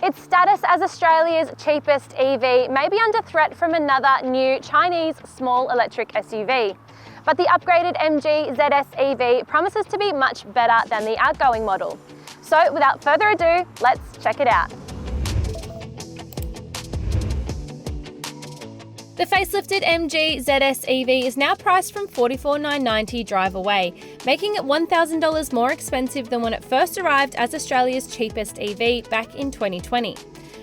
Its status as Australia's cheapest EV may be under threat from another new Chinese small electric SUV. But the upgraded MG ZS EV promises to be much better than the outgoing model. So without further ado, let's check it out. The facelifted MG ZS EV is now priced from $44,990 drive away, making it $1,000 more expensive than when it first arrived as Australia's cheapest EV back in 2020.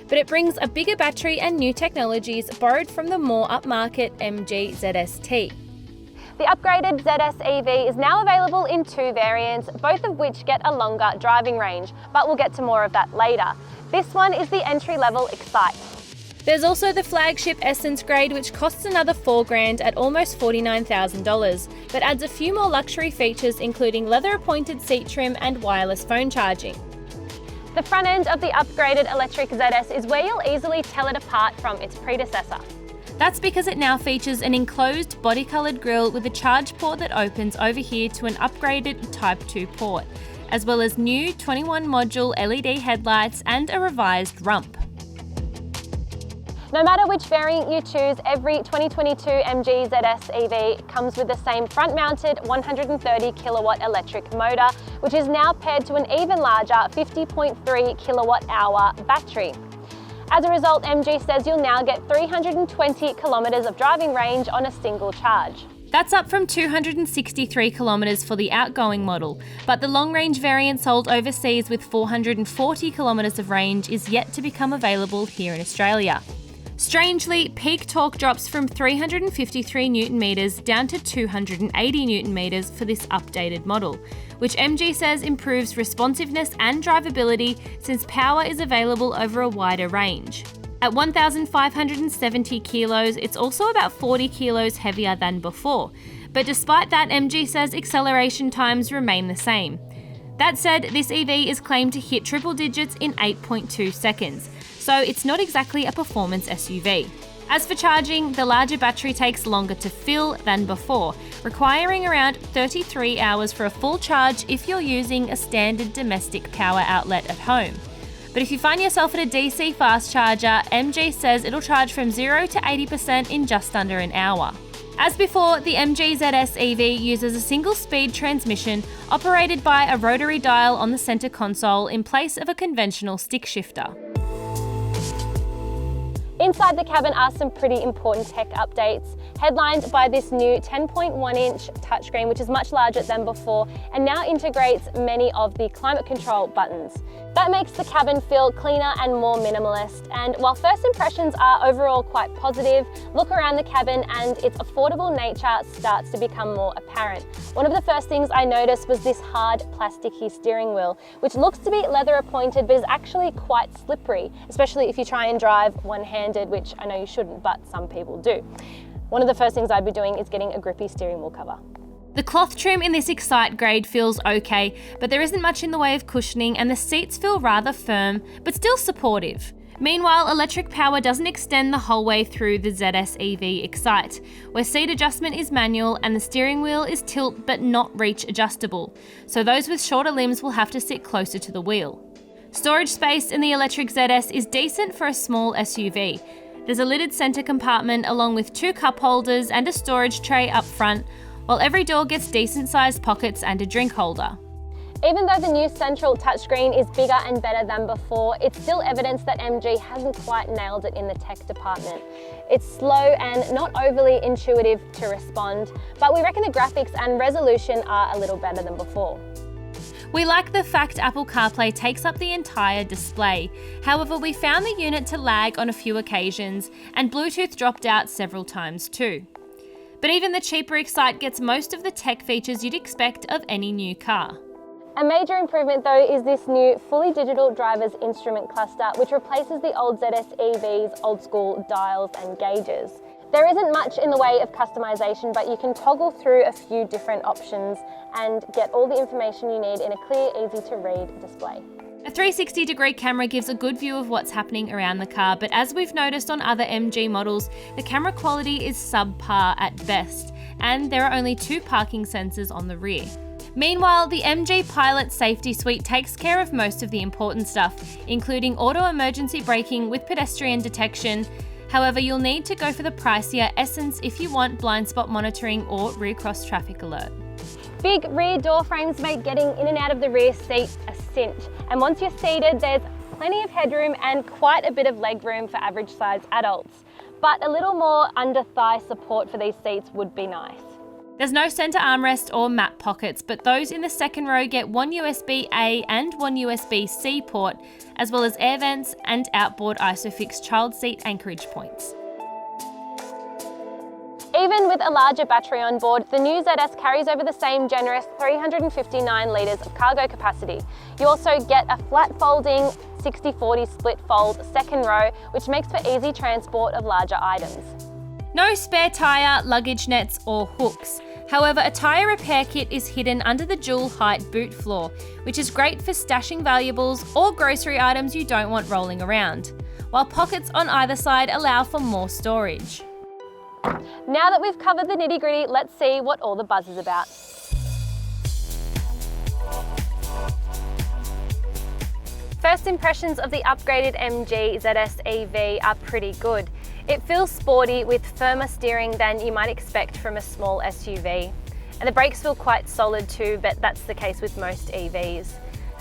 But it brings a bigger battery and new technologies borrowed from the more upmarket MG ZS-T. The upgraded ZS EV is now available in two variants, both of which get a longer driving range, but we'll get to more of that later. This one is the entry-level Excite. There's also the flagship Essence Grade, which costs another $4,000 at almost $49,000, but adds a few more luxury features including leather-appointed seat trim and wireless phone charging. The front end of the upgraded electric ZS is where you'll easily tell it apart from its predecessor. That's because it now features an enclosed body-coloured grille with a charge port that opens over here to an upgraded Type 2 port, as well as new 21-module LED headlights and a revised rump. No matter which variant you choose, every 2022 MG ZS EV comes with the same front-mounted 130 kilowatt electric motor, which is now paired to an even larger 50.3 kilowatt hour battery. As a result, MG says you'll now get 320 kilometres of driving range on a single charge. That's up from 263 kilometres for the outgoing model, but the long-range variant sold overseas with 440 kilometres of range is yet to become available here in Australia. Strangely, peak torque drops from 353 Nm down to 280 Nm for this updated model, which MG says improves responsiveness and drivability since power is available over a wider range. At 1,570 kilos, it's also about 40 kilos heavier than before, but despite that, MG says acceleration times remain the same. That said, this EV is claimed to hit triple digits in 8.2 seconds. So it's not exactly a performance SUV. As for charging, the larger battery takes longer to fill than before, requiring around 33 hours for a full charge if you're using a standard domestic power outlet at home. But if you find yourself at a DC fast charger, MG says it'll charge from 0 to 80% in just under an hour. As before, the MG ZS EV uses a single-speed transmission operated by a rotary dial on the centre console in place of a conventional stick shifter. Inside the cabin are some pretty important tech updates, headlined by this new 10.1-inch touchscreen, which is much larger than before and now integrates many of the climate control buttons. That makes the cabin feel cleaner and more minimalist, and while first impressions are overall quite positive, look around the cabin and its affordable nature starts to become more apparent. One of the first things I noticed was this hard plasticky steering wheel, which looks to be leather appointed but is actually quite slippery, especially if you try and drive one-handed, which I know you shouldn't, but some people do. One of the first things I'd be doing is getting a grippy steering wheel cover. The cloth trim in this Excite grade feels okay, but there isn't much in the way of cushioning and the seats feel rather firm, but still supportive. Meanwhile, electric power doesn't extend the whole way through the ZS EV Excite, where seat adjustment is manual and the steering wheel is tilt but not reach adjustable, so those with shorter limbs will have to sit closer to the wheel. Storage space in the electric ZS is decent for a small SUV. There's a lidded centre compartment along with 2 cup holders and a storage tray up front, while every door gets decent-sized pockets and a drink holder. Even though the new central touchscreen is bigger and better than before, it's still evidence that MG hasn't quite nailed it in the tech department. It's slow and not overly intuitive to respond, but we reckon the graphics and resolution are a little better than before. We like the fact Apple CarPlay takes up the entire display. However, we found the unit to lag on a few occasions, and Bluetooth dropped out several times too. But even the cheaper Excite gets most of the tech features you'd expect of any new car. A major improvement though is this new fully digital driver's instrument cluster, which replaces the old ZS EV's old school dials and gauges. There isn't much in the way of customization, but you can toggle through a few different options and get all the information you need in a clear, easy to read display. A 360-degree camera gives a good view of what's happening around the car, but as we've noticed on other MG models, the camera quality is subpar at best, and there are only 2 parking sensors on the rear. Meanwhile, the MG Pilot Safety Suite takes care of most of the important stuff, including auto emergency braking with pedestrian detection. However, you'll need to go for the pricier Essence if you want blind spot monitoring or rear cross traffic alert. Big rear door frames make getting in and out of the rear seat a cinch. And once you're seated, there's plenty of headroom and quite a bit of legroom for average size adults. But a little more under thigh support for these seats would be nice. There's no centre armrest or map pockets, but those in the second row get one USB-A and one USB-C port, as well as air vents and outboard ISOFIX child seat anchorage points. Even with a larger battery on board, the new ZS carries over the same generous 359 litres of cargo capacity. You also get a flat folding 60/40 split fold second row, which makes for easy transport of larger items. No spare tyre, luggage nets or hooks. However, a tyre repair kit is hidden under the dual height boot floor, which is great for stashing valuables or grocery items you don't want rolling around, while pockets on either side allow for more storage. Now that we've covered the nitty-gritty, let's see what all the buzz is about. First impressions of the upgraded MG ZS EV are pretty good. It feels sporty with firmer steering than you might expect from a small SUV. And the brakes feel quite solid too, but that's the case with most EVs.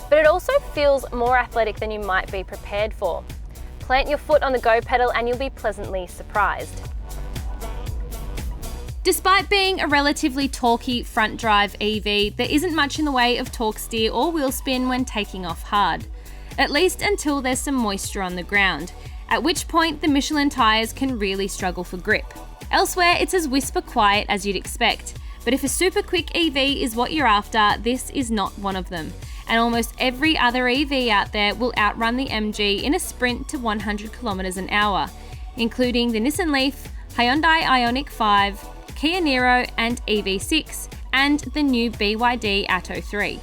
But it also feels more athletic than you might be prepared for. Plant your foot on the go pedal and you'll be pleasantly surprised. Despite being a relatively torquey front drive EV, there isn't much in the way of torque steer or wheel spin when taking off hard. At least until there's some moisture on the ground, at which point the Michelin tyres can really struggle for grip. Elsewhere, it's as whisper quiet as you'd expect, but if a super quick EV is what you're after, this is not one of them. And almost every other EV out there will outrun the MG in a sprint to 100 km an hour, including the Nissan Leaf, Hyundai Ioniq 5, Kia Niro and EV6, and the new BYD Atto 3.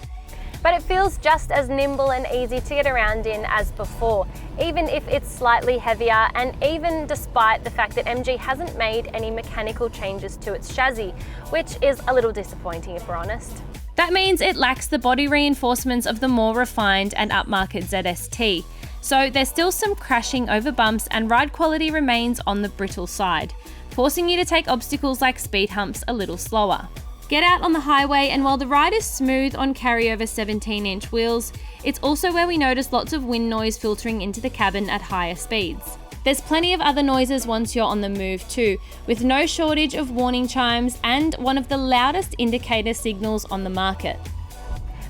But it feels just as nimble and easy to get around in as before, even if it's slightly heavier, and even despite the fact that MG hasn't made any mechanical changes to its chassis, which is a little disappointing if we're honest. That means it lacks the body reinforcements of the more refined and upmarket ZST, so there's still some crashing over bumps and ride quality remains on the brittle side, forcing you to take obstacles like speed humps a little slower. Get out on the highway, and while the ride is smooth on carryover 17-inch wheels, it's also where we notice lots of wind noise filtering into the cabin at higher speeds. There's plenty of other noises once you're on the move too, with no shortage of warning chimes and one of the loudest indicator signals on the market.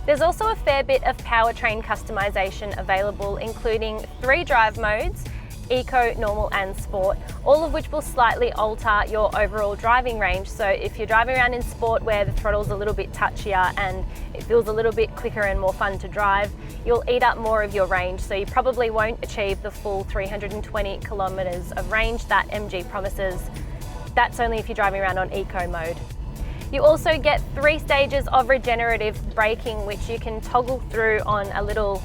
There's also a fair bit of powertrain customization available, including 3 drive modes, Eco, Normal and Sport, all of which will slightly alter your overall driving range. So if you're driving around in Sport where the throttle's a little bit touchier and it feels a little bit quicker and more fun to drive, you'll eat up more of your range, so you probably won't achieve the full 320 kilometers of range that MG promises. That's only if you're driving around on Eco mode. You also get 3 stages of regenerative braking, which you can toggle through on a little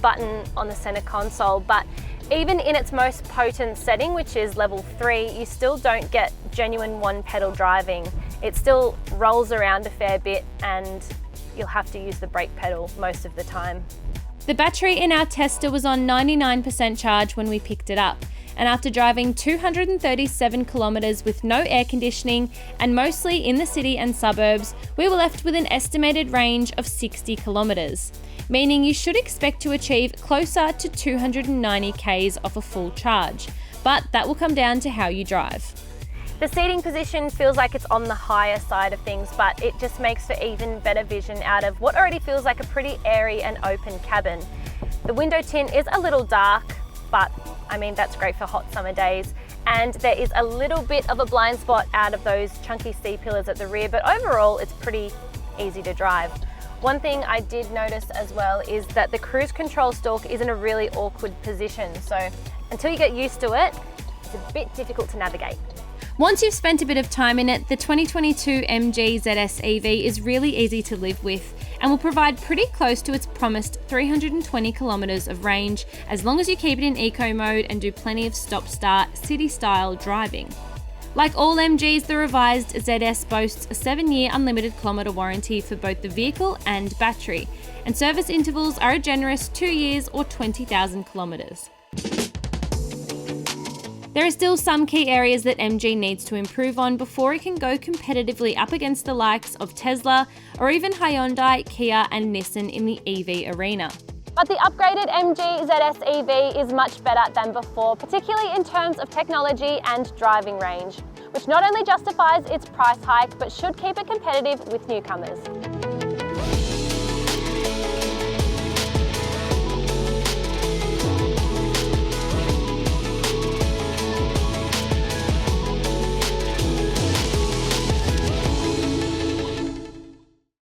button on the center console, but even in its most potent setting, which is level 3, you still don't get genuine one-pedal driving. It still rolls around a fair bit and you'll have to use the brake pedal most of the time. The battery in our tester was on 99% charge when we picked it up, and after driving 237 kilometres with no air conditioning and mostly in the city and suburbs, we were left with an estimated range of 60 kilometres. Meaning you should expect to achieve closer to 290 k's off a full charge, but that will come down to how you drive. The seating position feels like it's on the higher side of things, but it just makes for even better vision out of what already feels like a pretty airy and open cabin. The window tint is a little dark, but I mean that's great for hot summer days, and there is a little bit of a blind spot out of those chunky C-pillars at the rear, but overall it's pretty easy to drive. One thing I did notice as well is that the cruise control stalk is in a really awkward position, so until you get used to it, it's a bit difficult to navigate. Once you've spent a bit of time in it, the 2022 MG ZS EV is really easy to live with and will provide pretty close to its promised 320 kilometres of range, as long as you keep it in eco mode and do plenty of stop-start city-style driving. Like all MGs, the revised ZS boasts a 7-year unlimited kilometre warranty for both the vehicle and battery, and service intervals are a generous 2 years or 20,000 kilometres. There are still some key areas that MG needs to improve on before it can go competitively up against the likes of Tesla or even Hyundai, Kia and Nissan in the EV arena. But the upgraded MG ZS EV is much better than before, particularly in terms of technology and driving range, which not only justifies its price hike, but should keep it competitive with newcomers.